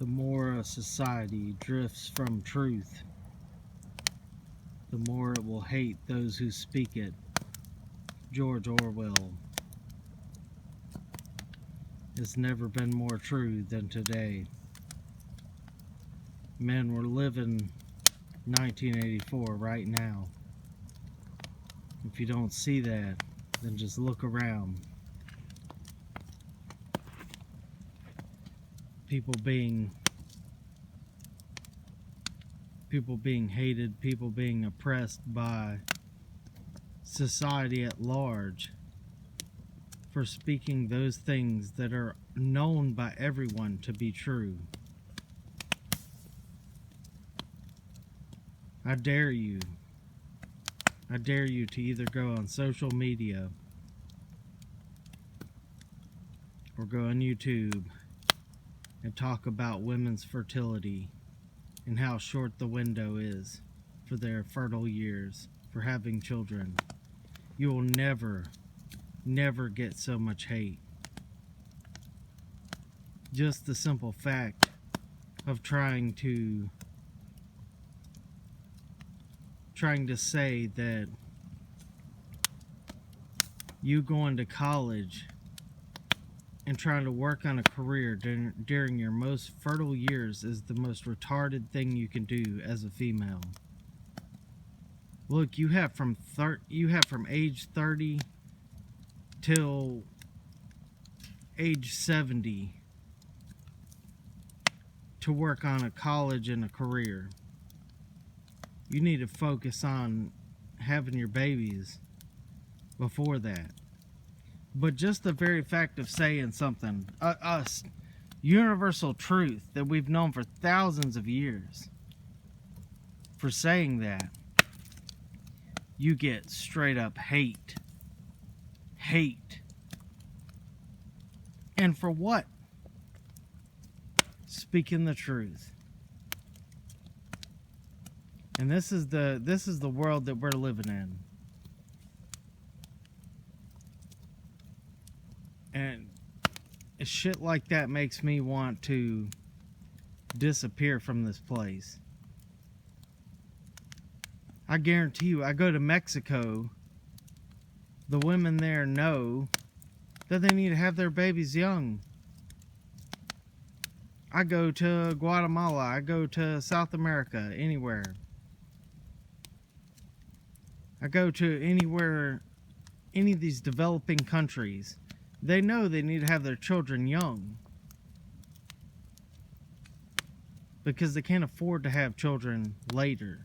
The more a society drifts from truth, the more it will hate those who speak it. George Orwell. It's never been more true than today. Men, we're living 1984 right now. If you don't see that, then just look around. People being hated, people being oppressed by society at large for speaking those things that are known by everyone to be true. I dare you to either go on social media or go on YouTube and talk about women's fertility and how short the window is for their fertile years for having children. You will never get so much hate. Just the simple fact of trying to say that you going to college and trying to work on a career during your most fertile years is the most retarded thing you can do as a female. Look, you have from age 30 till age 70 to work on a college and a career. You need to focus on having your babies before that. But just the very fact of saying something, universal truth that we've known for thousands of years, for saying that, you get straight up hate. Hate. And for what? Speaking the truth. And this is the world that we're living in. And shit like that makes me want to disappear from this place. I guarantee you, I go to Mexico, the women there know that they need to have their babies young. I go to Guatemala, I go to South America, anywhere. I go to anywhere, any of these developing countries. They know they need to have their children young because they can't afford to have children later.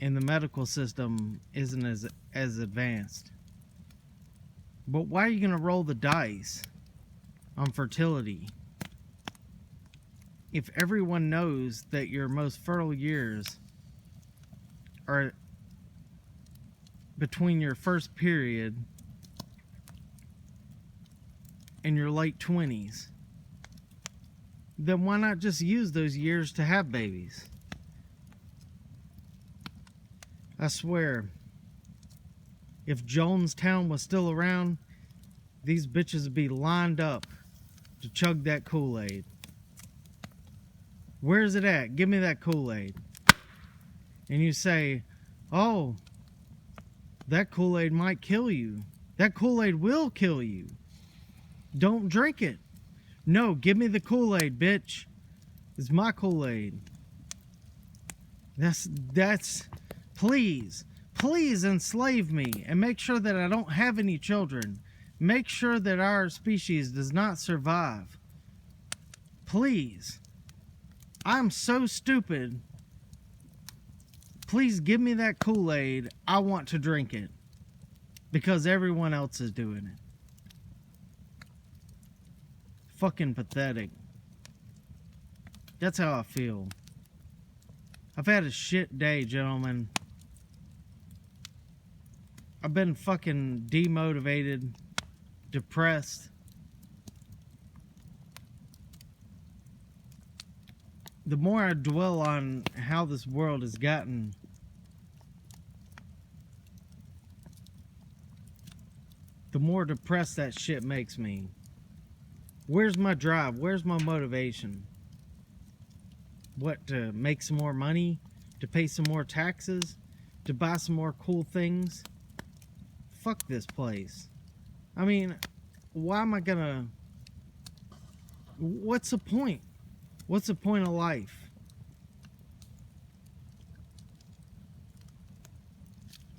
And the medical system isn't as advanced. But why are you going to roll the dice on fertility if everyone knows that your most fertile years are between your first period and your late 20s? Then why not just use those years to have babies? I swear, if Jonestown was still around, these bitches would be lined up to chug that Kool-Aid. Where's it at? Give me that Kool-Aid. And you say, oh, that Kool-Aid might kill you. That Kool-Aid will kill you. Don't drink it. No, give me the Kool-Aid, bitch. It's my Kool-Aid. That's, please enslave me and make sure that I don't have any children. Make sure that our species does not survive. Please. I'm so stupid. Please give me that Kool-Aid. I want to drink it. Because everyone else is doing it. Fucking pathetic. That's how I feel. I've had a shit day, gentlemen. I've been fucking demotivated, depressed. The more I dwell on how this world has gotten, the more depressed that shit makes me. Where's my drive? Where's my motivation? What, to make some more money? To pay some more taxes? To buy some more cool things? Fuck this place. I mean, why am I gonna... What's the point? What's the point of life?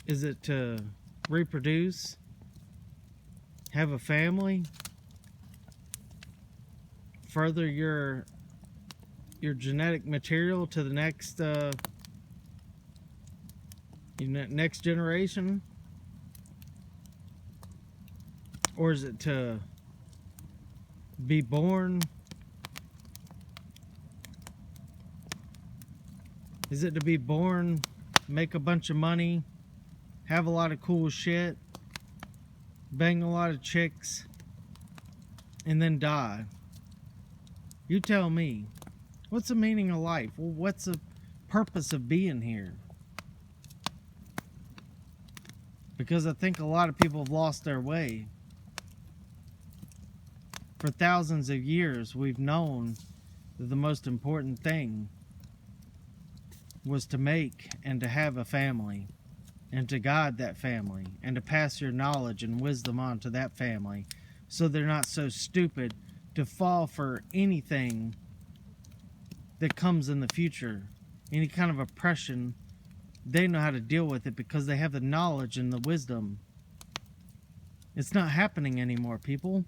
Is it to reproduce? Have a family? Further your genetic material to the next next generation? Or is it to be born? Is it to be born, make a bunch of money, have a lot of cool shit, bang a lot of chicks, and then die? You tell me. What's the meaning of life? Well, what's the purpose of being here? Because I think a lot of people have lost their way. For thousands of years, we've known that the most important thing was to make and to have a family, and to guide that family, and to pass your knowledge and wisdom on to that family, so they're not so stupid to fall for anything that comes in the future. Any kind of oppression, they know how to deal with it because they have the knowledge and the wisdom. It's not happening anymore, people.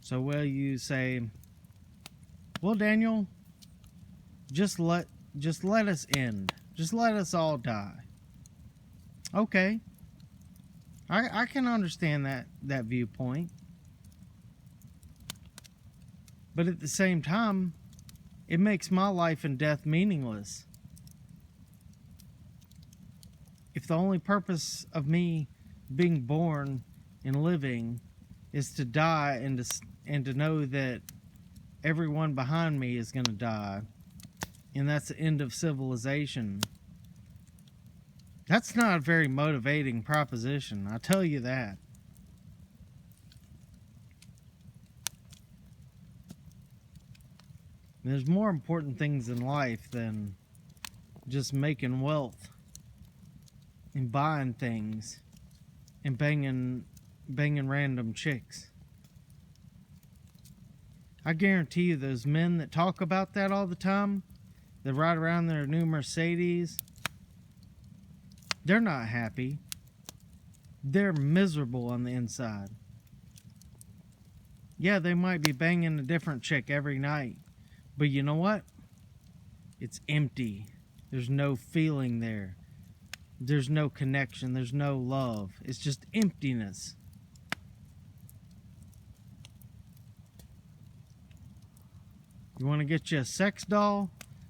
So will you say, well, Daniel, just let us end. Just let us all die. Okay. I can understand that viewpoint. But at the same time, it makes my life and death meaningless. If the only purpose of me being born and living is to die and to know that everyone behind me is going to die, and that's the end of civilization, that's not a very motivating proposition, I tell you that. There's more important things in life than just making wealth and buying things and banging random chicks. I guarantee you those men that talk about that all the time, that ride around their new Mercedes, they're not happy. They're miserable on the inside. Yeah, they might be banging a different chick every night, but you know what? It's empty. There's no feeling there. There's no connection. There's no love. It's just emptiness. You want to get you a sex doll?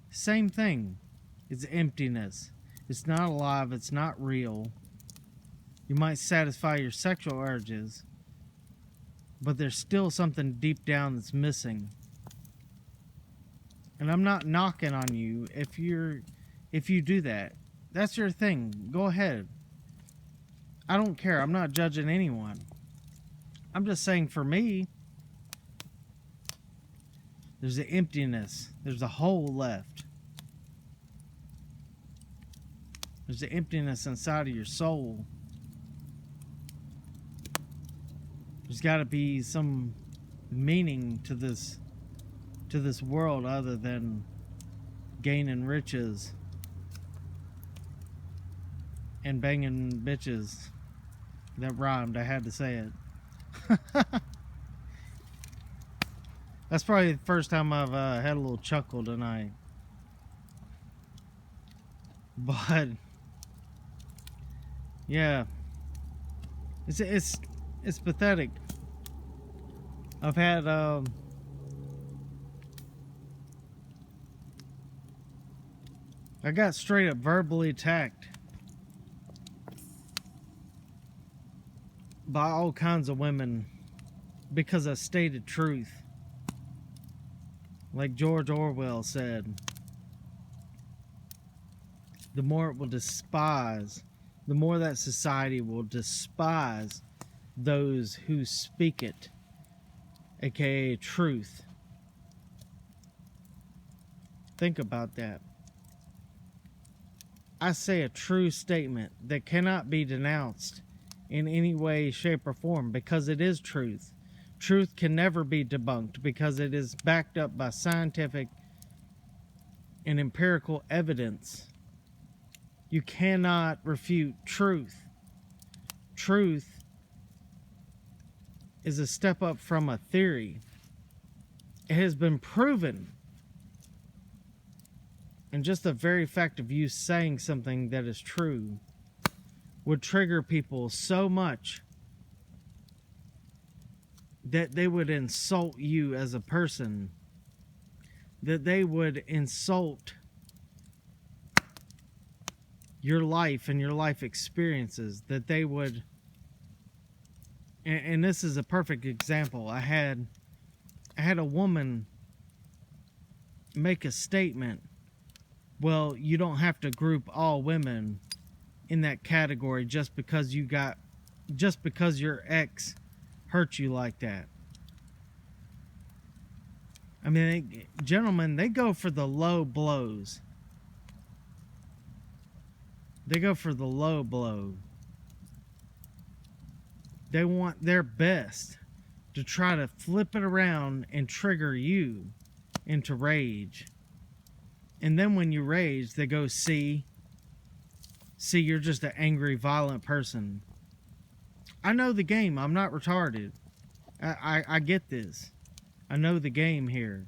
Same thing. It's emptiness. It's not alive. It's not real. You might satisfy your sexual urges, but there's still something deep down that's missing. And I'm not knocking on you if you do that. That's your thing. Go ahead. I don't care. I'm not judging anyone. I'm just saying, for me, there's an emptiness. There's a hole left. There's an emptiness inside of your soul. There's got to be some meaning to this world other than gaining riches and banging bitches. That rhymed. I had to say it. That's probably the first time I've had a little chuckle tonight. But yeah, it's pathetic. I've had I got straight up verbally attacked by all kinds of women because I stated truth. Like George Orwell said, the more it will despise, the more that society will despise those who speak it aka truth. Think about that. I say a true statement that cannot be denounced in any way, shape, or form because it is truth. Truth can never be debunked because it is backed up by scientific and empirical evidence. You cannot refute truth. Truth is a step up from a theory. It has been proven. And just the very fact of you saying something that is true would trigger people so much that they would insult you as a person, that they would insult your life and your life experiences, that they would, and this is a perfect example. I had a woman make a statement, well, you don't have to group all women in that category just because your ex hurt you like that. I mean, gentlemen, they go for the low blows. They go for the low blow. They want their best to try to flip it around and trigger you into rage. And then when you rage, they go, see, you're just an angry, violent person. I know the game. I'm not retarded. I get this. I know the game here.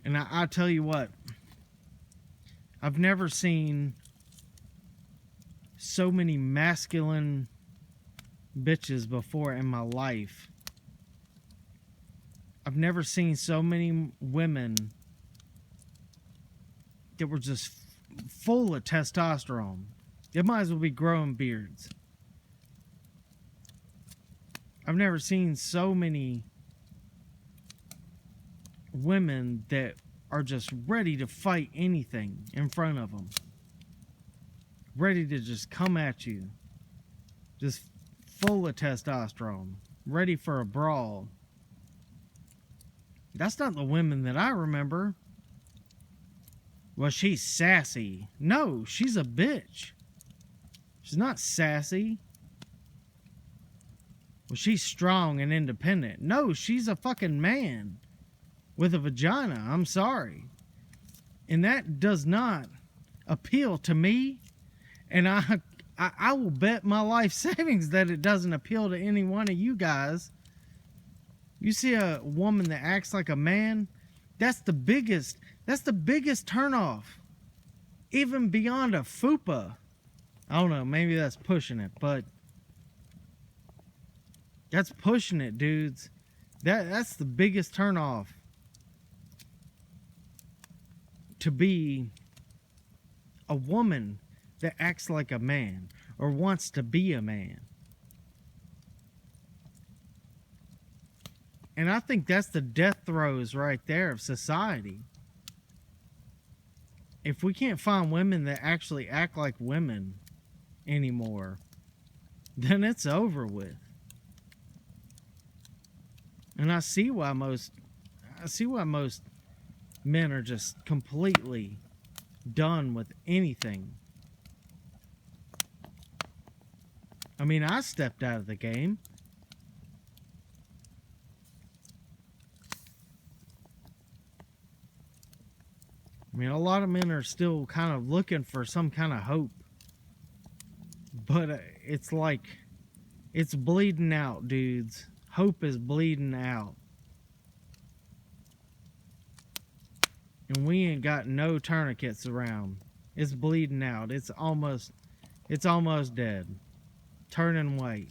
And I tell you what, I've never seen so many masculine bitches before in my life. I've never seen so many women that were just full of testosterone. They might as well be growing beards. I've never seen so many women that are just ready to fight anything in front of them. Ready to just come at you. Just full of testosterone. Ready for a brawl. That's not the women that I remember. Well, she's sassy. No, she's a bitch. She's not sassy. Well, she's strong and independent. No, she's a fucking man with a vagina. I'm sorry. And that does not appeal to me. And I will bet my life savings that it doesn't appeal to any one of you guys. You see a woman that acts like a man, that's the biggest turnoff. Even beyond a fupa. I don't know, maybe that's pushing it, but that's pushing it, dudes. That's the biggest turnoff. To be a woman that acts like a man or wants to be a man. And I think that's the death throes right there of society. If we can't find women that actually act like women anymore, then it's over with. And I see why most men are just completely done with anything. I mean, I stepped out of the game. I mean, a lot of men are still kind of looking for some kind of hope. But it's like, it's bleeding out, dudes. Hope is bleeding out. And we ain't got no tourniquets around. It's bleeding out. It's almost dead. Turning white.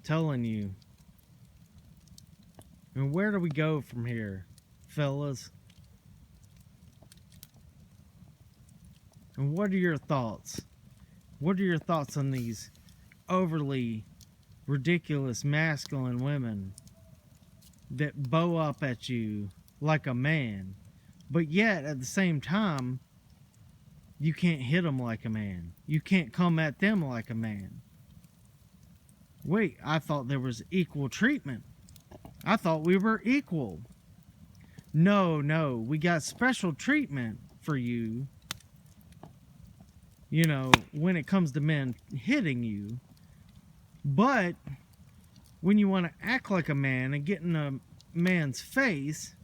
Telling you. And where do we go from here, fellas? And what are your thoughts? What are your thoughts on these overly ridiculous masculine women that bow up at you like a man, but yet at the same time you can't hit them like a man. You can't come at them like a man. Wait, I thought there was equal treatment. I thought we were equal. No, we got special treatment for you. You know, when it comes to men hitting you. But when you want to act like a man and get in a man's face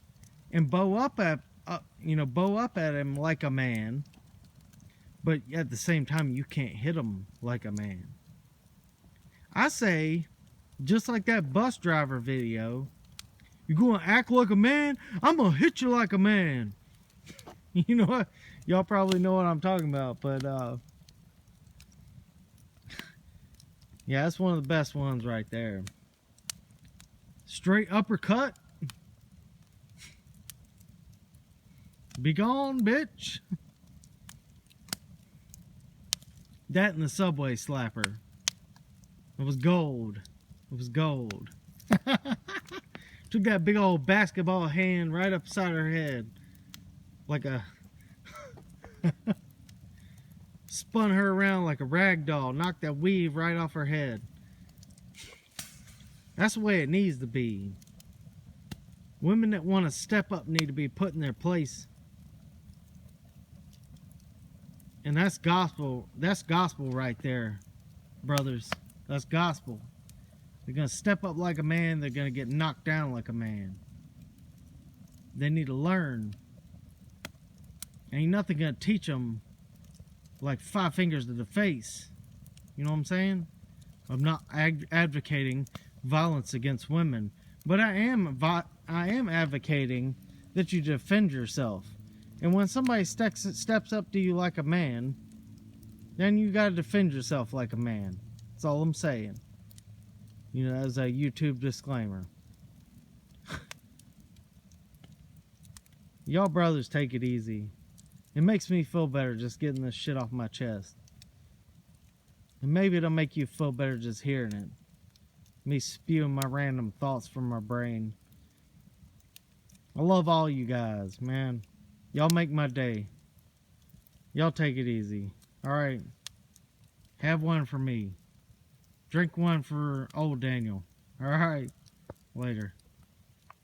and bow up at him like a man, but at the same time you can't hit him like a man. I say, just like that bus driver video, you're going to act like a man, I'm going to hit you like a man. You know what? Y'all probably know what I'm talking about, but yeah, that's one of the best ones right there. Straight uppercut. Be gone, bitch. That and the subway slapper. It was gold. It was gold. Took that big old basketball hand right upside her head. Like a... spun her around like a rag doll. Knocked that weave right off her head. That's the way it needs to be. Women that want to step up need to be put in their place. And that's gospel. That's gospel right there, brothers. That's gospel. They're going to step up like a man. They're going to get knocked down like a man. They need to learn. Ain't nothing going to teach them like 5 fingers to the face. You know what I'm saying? I'm not advocating violence against women. But I am advocating that you defend yourself. And when somebody steps up to you like a man, then you got to defend yourself like a man. That's all I'm saying. You know, as a YouTube disclaimer. Y'all brothers take it easy. It makes me feel better just getting this shit off my chest. And maybe it'll make you feel better just hearing it. Me spewing my random thoughts from my brain. I love all you guys, man. Y'all make my day. Y'all take it easy. Alright. Have one for me. Drink one for old Daniel. Alright. Later.